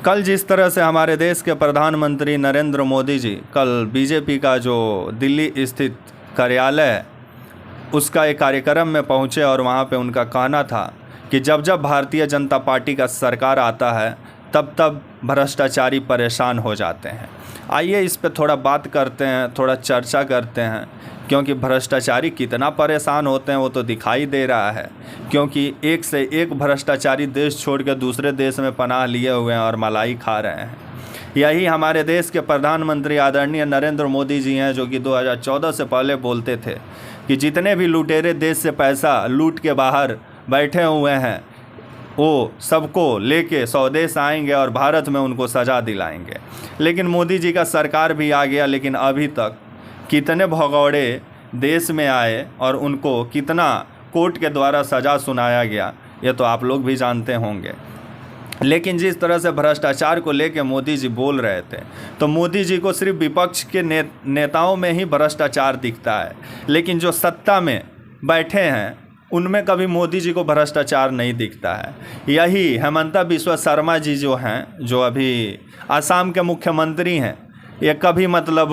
कल जिस तरह से हमारे देश के प्रधानमंत्री नरेंद्र मोदी जी कल बीजेपी का जो दिल्ली स्थित कार्यालय है उसका एक कार्यक्रम में पहुंचे और वहां पे उनका कहना था कि जब जब भारतीय जनता पार्टी का सरकार आता है तब तब भ्रष्टाचारी परेशान हो जाते हैं। आइए इस पे थोड़ा बात करते हैं, थोड़ा चर्चा करते हैं, क्योंकि भ्रष्टाचारी कितना परेशान होते हैं वो तो दिखाई दे रहा है। क्योंकि एक से एक भ्रष्टाचारी देश छोड़ के दूसरे देश में पनाह लिए हुए हैं और मलाई खा रहे हैं। यही हमारे देश के प्रधानमंत्री आदरणीय नरेंद्र मोदी जी हैं, जो कि 2014 से पहले बोलते थे कि जितने भी लुटेरे देश से पैसा लूट के बाहर बैठे हुए हैं वो सबको लेके स्वदेश आएंगे और भारत में उनको सज़ा दिलाएंगे। लेकिन मोदी जी का सरकार भी आ गया, लेकिन अभी तक कितने भगौड़े देश में आए और उनको कितना कोर्ट के द्वारा सज़ा सुनाया गया ये तो आप लोग भी जानते होंगे। लेकिन जिस तरह से भ्रष्टाचार को लेके मोदी जी बोल रहे थे तो मोदी जी को सिर्फ विपक्ष के नेताओं में ही भ्रष्टाचार दिखता है, लेकिन जो सत्ता में बैठे हैं उनमें कभी मोदी जी को भ्रष्टाचार नहीं दिखता है। यही हेमंता बिस्वा शर्मा जी जो हैं, जो अभी असम के मुख्यमंत्री हैं, ये कभी मतलब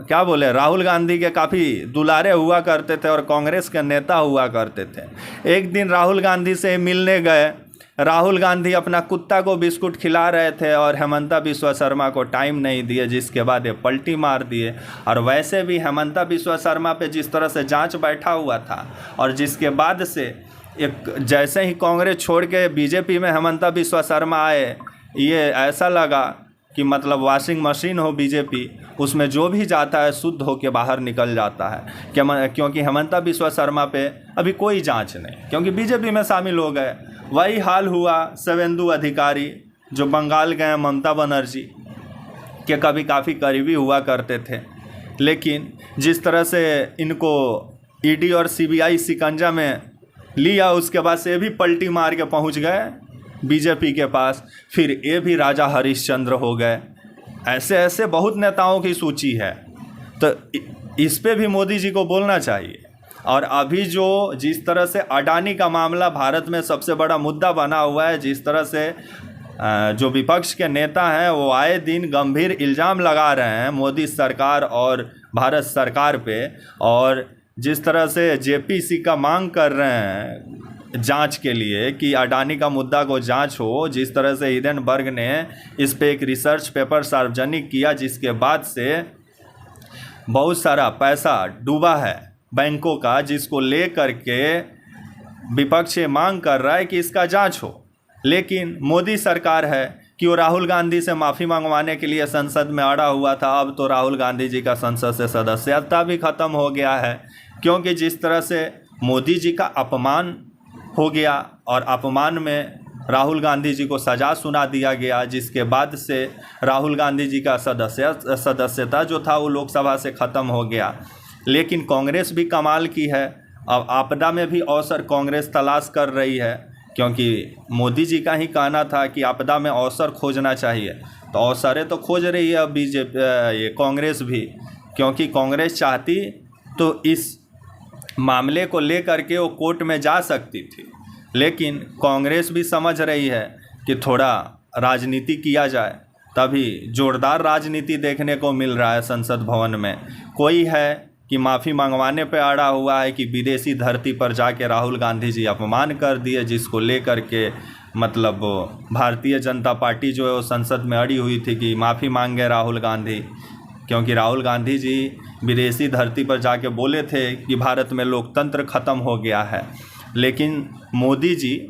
क्या बोले राहुल गांधी के काफ़ी दुलारे हुआ करते थे और कांग्रेस के नेता हुआ करते थे। एक दिन राहुल गांधी से मिलने गए, राहुल गांधी अपना कुत्ता को बिस्कुट खिला रहे थे और हेमंता बिस्वा शर्मा को टाइम नहीं दिए, जिसके बाद ये पलटी मार दिए। और वैसे भी हेमंता बिस्वा शर्मा पे जिस तरह से जांच बैठा हुआ था और जिसके बाद से एक जैसे ही कांग्रेस छोड़ के बीजेपी में हेमंता बिस्वा शर्मा आए, ये ऐसा लगा कि मतलब वॉशिंग मशीन हो बीजेपी, उसमें जो भी जाता है शुद्ध होकर बाहर निकल जाता है। क्योंकि हेमंता बिस्वा शर्मा पे अभी कोई जांच नहीं, क्योंकि बीजेपी में शामिल हो गए। वही हाल हुआ शुवेंदु अधिकारी, जो बंगाल गए ममता बनर्जी के कभी काफ़ी करीबी हुआ करते थे, लेकिन जिस तरह से इनको ईडी और सीबीआई शिकंजा में लिया उसके बाद से ये भी पलटी मार के पहुंच गए बीजेपी के पास, फिर ये भी राजा हरिश्चंद्र हो गए। ऐसे ऐसे बहुत नेताओं की सूची है, तो इस पे भी मोदी जी को बोलना चाहिए। और अभी जो जिस तरह से अडानी का मामला भारत में सबसे बड़ा मुद्दा बना हुआ है, जिस तरह से जो विपक्ष के नेता हैं वो आए दिन गंभीर इल्ज़ाम लगा रहे हैं मोदी सरकार और भारत सरकार पे, और जिस तरह से जेपीसी का मांग कर रहे हैं जांच के लिए कि अडानी का मुद्दा को जांच हो, जिस तरह से हिडेनबर्ग ने इस पे एक रिसर्च पेपर सार्वजनिक किया, जिसके बाद से बहुत सारा पैसा डूबा है बैंकों का, जिसको ले करके विपक्ष मांग कर रहा है कि इसका जांच हो। लेकिन मोदी सरकार है कि वो राहुल गांधी से माफ़ी मंगवाने के लिए संसद में अड़ा हुआ था। अब तो राहुल गांधी जी का संसद से सदस्यता भी ख़त्म हो गया है, क्योंकि जिस तरह से मोदी जी का अपमान हो गया और अपमान में राहुल गांधी जी को सज़ा सुना दिया गया, जिसके बाद से राहुल गांधी जी का सदस्यता जो था वो लोकसभा से ख़त्म हो गया। लेकिन कांग्रेस भी कमाल की है, अब आपदा में भी अवसर कांग्रेस तलाश कर रही है, क्योंकि मोदी जी का ही कहना था कि आपदा में अवसर खोजना चाहिए, तो अवसरें तो खोज रही है अब बीजेपी ये कांग्रेस भी, क्योंकि कांग्रेस चाहती तो इस मामले को लेकर के वो कोर्ट में जा सकती थी। लेकिन कांग्रेस भी समझ रही है कि थोड़ा राजनीति किया जाए, तभी जोरदार राजनीति देखने को मिल रहा है संसद भवन में। कोई है कि माफ़ी मंगवाने पे अड़ा हुआ है कि विदेशी धरती पर जाके राहुल गांधी जी अपमान कर दिए, जिसको लेकर के मतलब भारतीय जनता पार्टी जो है वो संसद में अड़ी हुई थी कि माफ़ी मांगे राहुल गांधी, क्योंकि राहुल गांधी जी विदेशी धरती पर जाके बोले थे कि भारत में लोकतंत्र ख़त्म हो गया है। लेकिन मोदी जी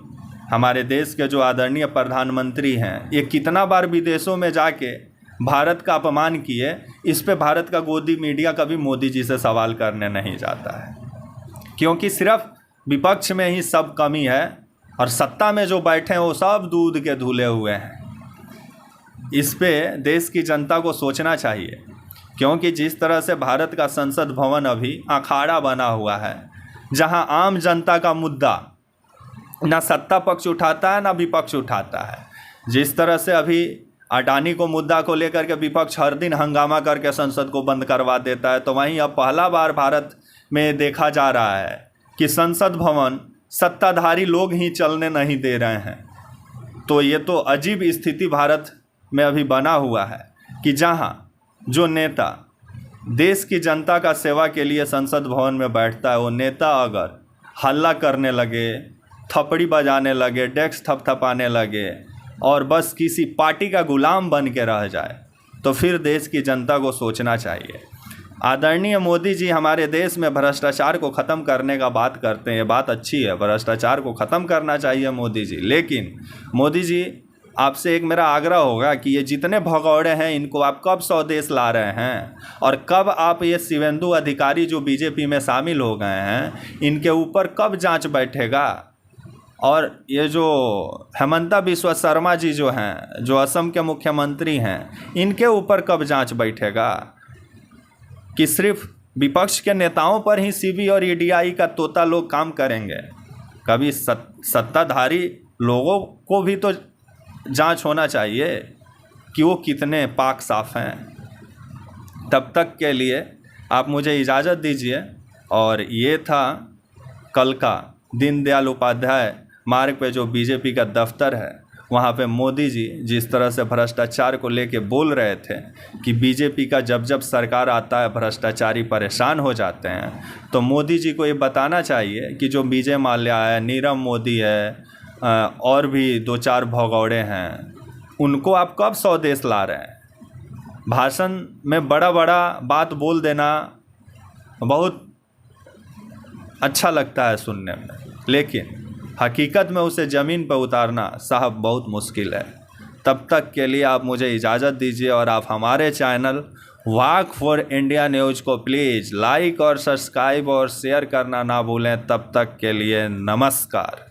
हमारे देश के जो आदरणीय प्रधानमंत्री हैं, ये कितना बार विदेशों में जाके भारत का अपमान किए, इस पे भारत का गोदी मीडिया कभी मोदी जी से सवाल करने नहीं जाता है, क्योंकि सिर्फ विपक्ष में ही सब कमी है और सत्ता में जो बैठे हैं वो सब दूध के धुले हुए हैं। इस पे देश की जनता को सोचना चाहिए, क्योंकि जिस तरह से भारत का संसद भवन अभी अखाड़ा बना हुआ है, जहां आम जनता का मुद्दा ना सत्ता पक्ष उठाता है ना विपक्ष उठाता है। जिस तरह से अभी अडानी को मुद्दा को लेकर के विपक्ष हर दिन हंगामा करके संसद को बंद करवा देता है, तो वहीं अब पहला बार भारत में देखा जा रहा है कि संसद भवन सत्ताधारी लोग ही चलने नहीं दे रहे हैं। तो ये तो अजीब स्थिति भारत में अभी बना हुआ है कि जहां जो नेता देश की जनता का सेवा के लिए संसद भवन में बैठता है, वो नेता अगर हल्ला करने लगे, थपड़ी बजाने लगे, डेस्क थपथपाने लगे और बस किसी पार्टी का गुलाम बन के रह जाए, तो फिर देश की जनता को सोचना चाहिए। आदरणीय मोदी जी हमारे देश में भ्रष्टाचार को ख़त्म करने का बात करते हैं, ये बात अच्छी है, भ्रष्टाचार को ख़त्म करना चाहिए मोदी जी। लेकिन मोदी जी आपसे एक मेरा आग्रह होगा कि ये जितने भगौड़े हैं इनको आप कब स्वदेश ला रहे हैं, और कब आप ये शिवेंदु अधिकारी जो बीजेपी में शामिल हो गए हैं इनके ऊपर कब जांच बैठेगा। और ये जो हेमंता बिस्वा शर्मा जी जो हैं, जो असम के मुख्यमंत्री हैं, इनके ऊपर कब जांच बैठेगा कि सिर्फ विपक्ष के नेताओं पर ही सीबी और ईडीआई का तोता लोग काम करेंगे। कभी सत्ताधारी लोगों को भी तो जांच होना चाहिए कि वो कितने पाक साफ हैं। तब तक के लिए आप मुझे इजाज़त दीजिए। और ये था कल का दीनदयाल उपाध्याय मार्ग पे जो बीजेपी का दफ्तर है, वहाँ पे मोदी जी जिस तरह से भ्रष्टाचार को लेके बोल रहे थे कि बीजेपी का जब जब सरकार आता है भ्रष्टाचारी परेशान हो जाते हैं, तो मोदी जी को ये बताना चाहिए कि जो विजय माल्या है, नीरव मोदी है, और भी 2-4 भगौड़े हैं, उनको आप कब स्वदेश ला रहे हैं। भाषण में बड़ा बड़ा बात बोल देना बहुत अच्छा लगता है सुनने में, लेकिन हकीकत में उसे ज़मीन पर उतारना साहब बहुत मुश्किल है। तब तक के लिए आप मुझे इजाज़त दीजिए और आप हमारे channel walk for India news को प्लीज़ लाइक और सब्सक्राइब और शेयर करना ना भूलें। तब तक के लिए नमस्कार।